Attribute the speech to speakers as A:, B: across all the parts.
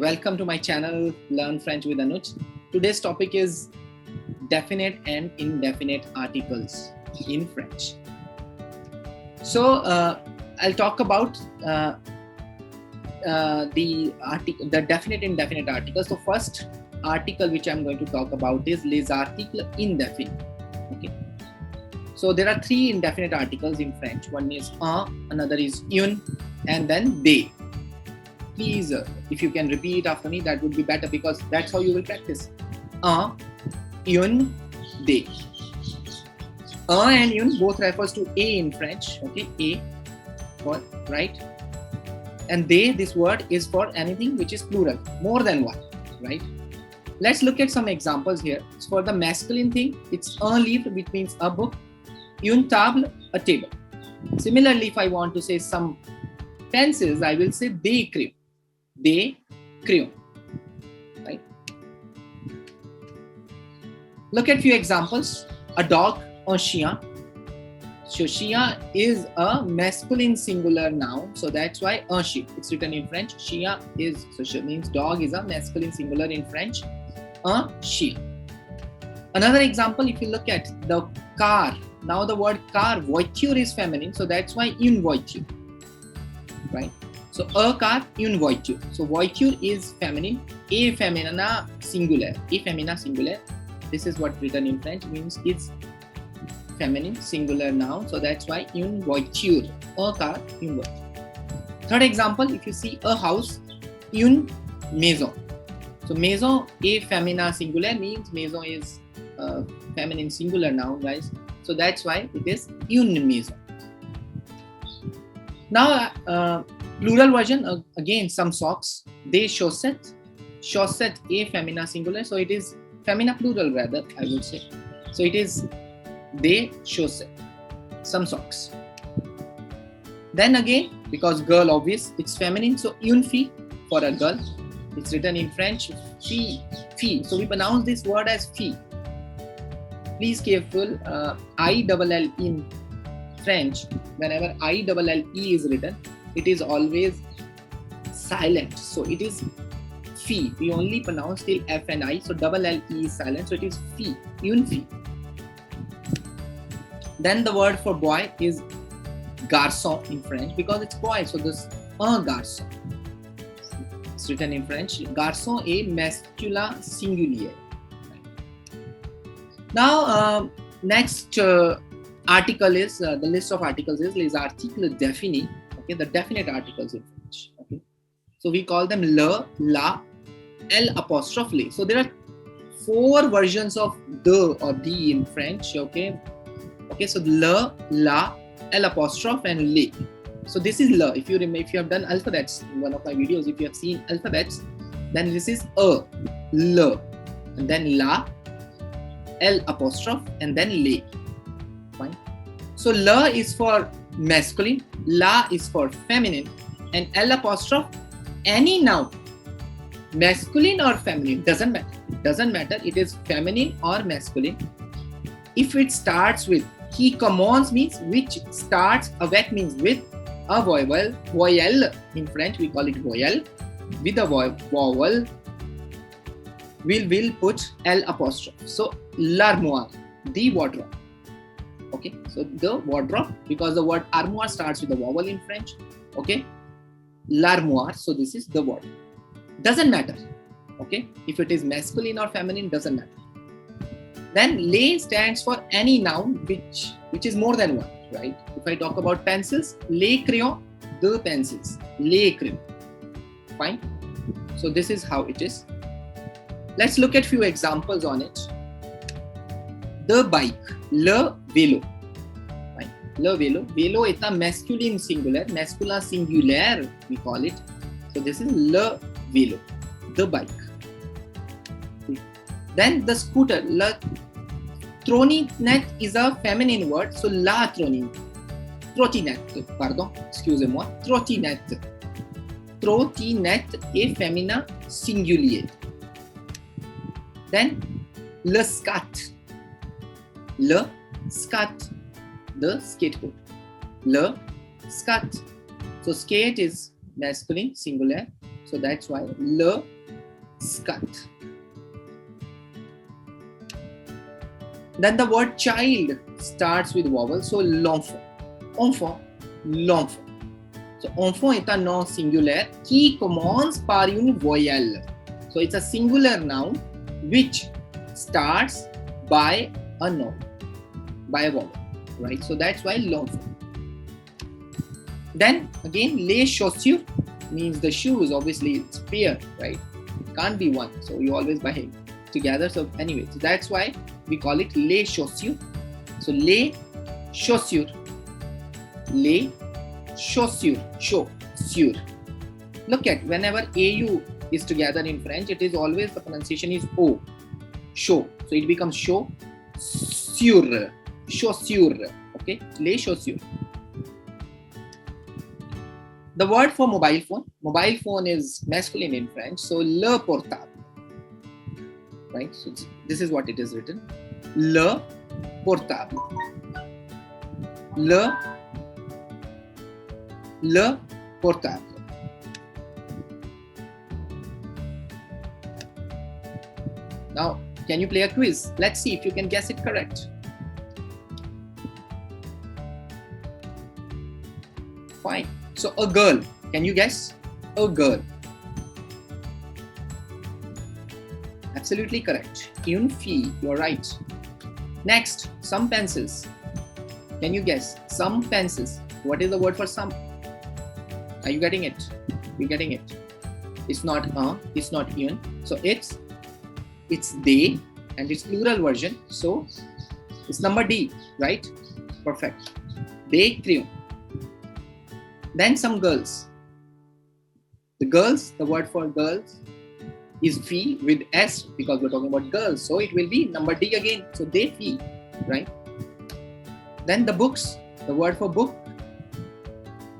A: Welcome to my channel, Learn French with Anuj. Today's topic is definite and indefinite articles in French. So I'll talk about the definite and indefinite articles. So first article which I'm going to talk about is les articles indéfinis. Okay. So there are three indefinite articles in French. One is un, another is une, and then des. Please, if you can repeat after me, that would be better because that's how you will practice. Un, une, des. Un and une both refers to a in French. Okay, a, for right, and they. This word is for anything which is plural, more than one, right? Let's look at some examples here. So for the masculine thing, it's un livre, which means a book. Une table, a table. Similarly, if I want to say some tenses, I will say des crayons. Des crayons, right? Look at few examples. A dog, un chien. So chien is a masculine singular noun, so that's why un chien. It's written in French. Chien is, so chien means dog is a masculine singular in French. Un chien. Another example, if you look at the car. Now the word car, voiture is feminine, so that's why une voiture, right? So a car, une voiture. So voiture is feminine, a femina singular. A femina singular. This is what written in French means it's feminine singular noun. So that's why une voiture. A car, une voiture. Third example, if you see a house, une maison. So maison, a femina singular means maison is feminine singular noun, guys. So that's why it is une maison. Now, plural version, again, some socks. Des chaussettes. Chaussette, a femina singular. So it is femina plural rather, I would say. So it is des chaussettes. Some socks. Then again, because girl obvious, it's feminine. So une fille for a girl. It's written in French, fille, fille. So we pronounce this word as fille. Please careful, I-double-L in French, whenever I-double-L-E is written, it is always silent. So it is fille. We only pronounce till F and I. So double L-E is silent. So it is fille, une fille. Then the word for boy is garçon in French because it's boy. So this un garçon. It's written in French. Garçon est masculin singulier. Now, next article is the list of articles is les articles définis. Okay, the definite articles in French. Okay, so we call them le, la, l apostrophe le. So there are four versions of the or the in French. Okay, so le, la, l apostrophe, and le. So this is le. If you have done alphabets in one of my videos, if you have seen alphabets, then this is a, le, and then la, L apostrophe, and then le. Fine. So la is for masculine, la is for feminine, and L apostrophe any noun, masculine or feminine, doesn't matter. It doesn't matter. It is feminine or masculine. If it starts with qui commence means which starts, avec means with a vowel, voyelle in French we call it voyelle, with a vowel. We will put L apostrophe. So l'armoire, the wardrobe. Okay, so the wardrobe, because the word armoire starts with a vowel in French. Okay, l'armoire. So this is the word. Doesn't matter. Okay, if it is masculine or feminine, doesn't matter. Then les stands for any noun which is more than one. Right. If I talk about pencils, les crayons, the pencils, les crayons. Fine. So this is how it is. Let's look at few examples on it. The bike, le vélo. Right. Le vélo. Vélo est un masculine singular, masculin singulaire we call it. So this is le vélo, the bike. Then the scooter, le trottinette is a feminine word, so la trottinette, pardon, excusez-moi, trottinette. Trottinette est féminin singulier. Then le scat. Le scat, the skateboard. Le scat. So skate is masculine singular. So that's why le scut. Then the word child starts with vowel. So l'enfant, enfant, l'enfant. So enfant est un nom singulier qui commence par une voyelle. So it's a singular noun which starts by a noun, by a vowel, right? So that's why l'enfant. Then again, les chaussures means the shoes. Obviously, it's pair, right? It can't be one. So you always buy it together. So anyway, so that's why we call it les chaussures. So les chaussures, les chaussures, chaussures. Look at whenever AU is together in French, it is always the pronunciation is O. Chaud. So it becomes chaussure. Chaussure. Okay, les chaussures. The word for mobile phone is masculine in French, so le portable, right? So this is what it is written, le portable, le portable. Now, can you play a quiz? Let's see if you can guess it correct. Fine. So a girl, can you guess? A girl. Absolutely correct. Une fille, you're right. Next, some pencils. Can you guess? Some pencils. What is the word for some? Are you getting it? You're getting it. It's not it's not une. So it's they and it's plural version. So it's number D, right? Perfect. Des crayons. Then some girls. The girls, the word for girls is fille with S because we're talking about girls. So it will be number D again. So des filles, right? Then the books, the word for book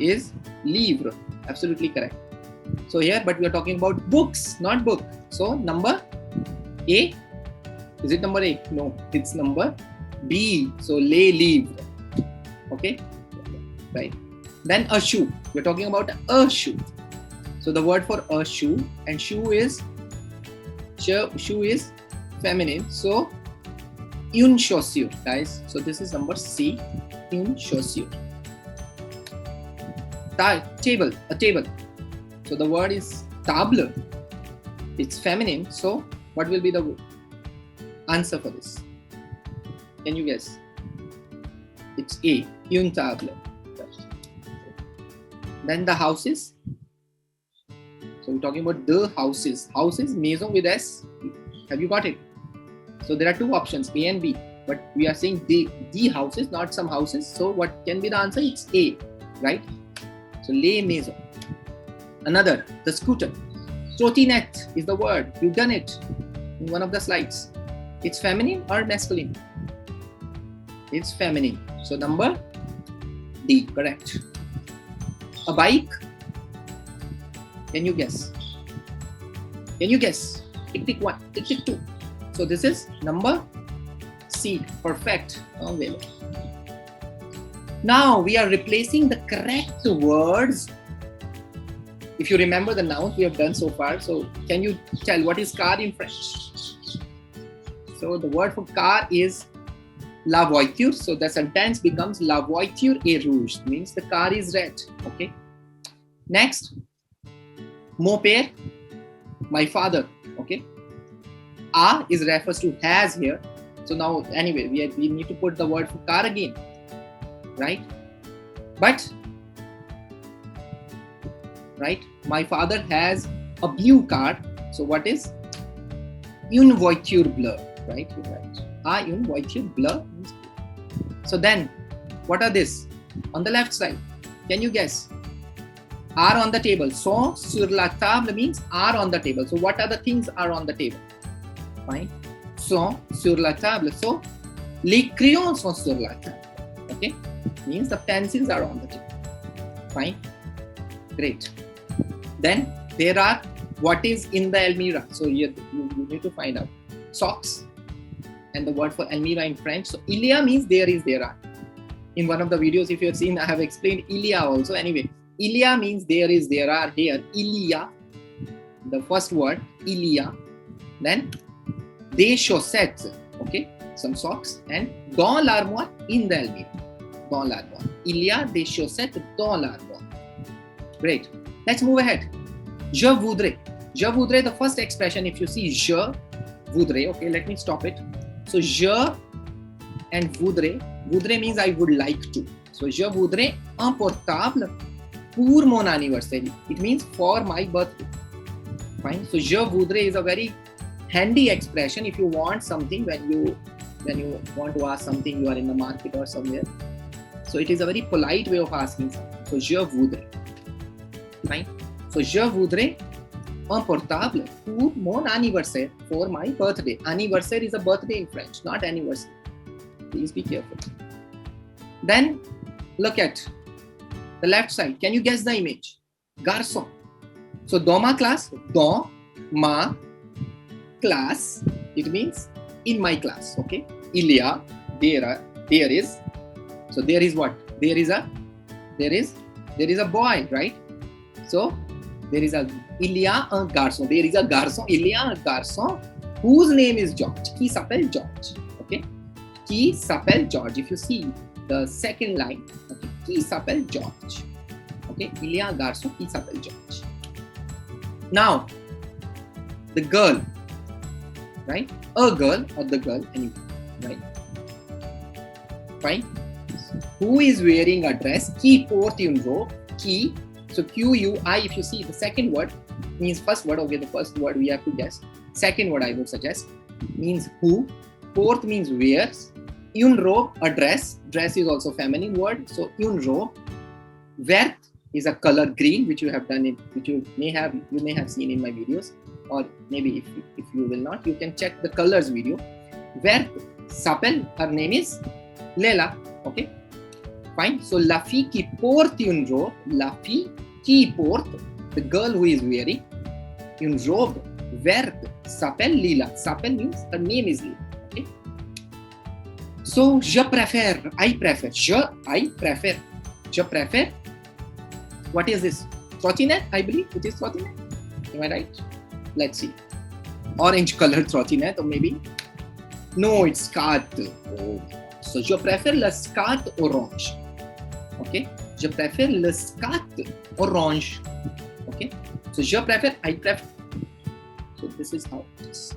A: is livre. Absolutely correct. So here, but we are talking about books, not book. So number A. Is it number A? No, it's number B. So les livres. Okay? Right. Then a shoe. We're talking about a shoe. So the word for a shoe and shoe is feminine. So une chaussure, guys. So this is number C. Une chaussure. Table. A table. So the word is table. It's feminine. So what will be the answer for this? Can you guess? It's A. Une table. Then the houses. So we're talking about the houses. Houses, maison with S. Have you got it? So there are two options, A and B. But we are saying the houses, not some houses. So what can be the answer? It's A, right? So les maisons. Another, the scooter. Trottinette is the word. You've done it in one of the slides. It's feminine or masculine? It's feminine. So number D, correct. A bike. Can you guess? Can you guess? Tick tick 1, tick tick 2. So this is number C. Perfect. Oh, well. Now we are replacing the correct words. If you remember the nouns we have done so far, so can you tell what is car in French? So the word for car is la voiture. So the sentence becomes la voiture est rouge. Means the car is red. Okay. Next, mon père, my father. Okay. A is refers to has here. So now anyway, we need to put the word for car again. Right? But right, my father has a blue car. So what is une voiture bleue? Right? You're right. Une voiture bleue. So then, what are this? On the left side, can you guess? Are on the table. Sont sur la table means are on the table. So what are the things are on the table? Fine. Sont sur la table. So les crayons sont sur la table. Okay? Means the pencils are on the table. Fine. Great. Then there are what is in the almirah. So you need to find out. Socks and the word for almirah in French. So il y a means there is, there are. In one of the videos, if you have seen, I have explained il y a also. Anyway, il y a means there is, there are here. Il y a. the first word, il y a, then des chaussettes, okay, some socks, and dans l'armoire, in the almirah, dans l'armoire. Il y a des chaussettes dans l'armoire. Great. Let's move ahead. Je voudrais. Je voudrais, the first expression, if you see je voudrais, okay, let me stop it. So je and voudrais. Voudrais means I would like to. So je voudrais un portable pour mon anniversaire. It means for my birthday. Fine. So je voudrais is a very handy expression if you want something when you want to ask something, you are in the market or somewhere. So it is a very polite way of asking something. So je voudrais. Fine. So je voudrais un portable pour mon anniversaire, for my birthday. Anniversaire is a birthday in French, not anniversary. Please be careful. Then look at the left side. Can you guess the image? Garçon. So dans ma classe, dans ma class, it means in my class. Okay. Il y a, there is. So there is what? There is a boy, right? So there is il y a un garçon. There is a garçon. Il y a un garçon whose name is George. Qui s'appelle George. Okay. Qui s'appelle George. If you see the second line, okay, qui s'appelle George. Okay. Il y a un garçon qui s'appelle George. Now, the girl, right? A girl or the girl, anyway, right? Fine. Who is wearing a dress? Qui porte une robe? Qui. So Q-U-I, if you see the second word, means first word. Okay, the first word we have to guess. Second word I would suggest means who. Porte means wears. Une robe, a dress. Dress is also feminine word. So une robe. Vert is a color green, which you have done it, which you may have seen in my videos, or maybe if you will not, you can check the colors video. Vert s'appelle, her name is Leila. Okay, fine. So la fille qui porte une robe, la fille qui porte, the girl who is wearing une robe verte s'appelle Lila. S'appelle means her name is Lila. Okay. So je préfère, I prefer, I préfère. What is this? Trottinette, I believe it is trottinette. Am I right? Let's see. Orange colored trottinette, or maybe. No, it's scarf. Oh. So je préfère le scarf orange. Okay. Je préfère le scarf orange. Okay. So je préfère, I prefer. So this is how it is.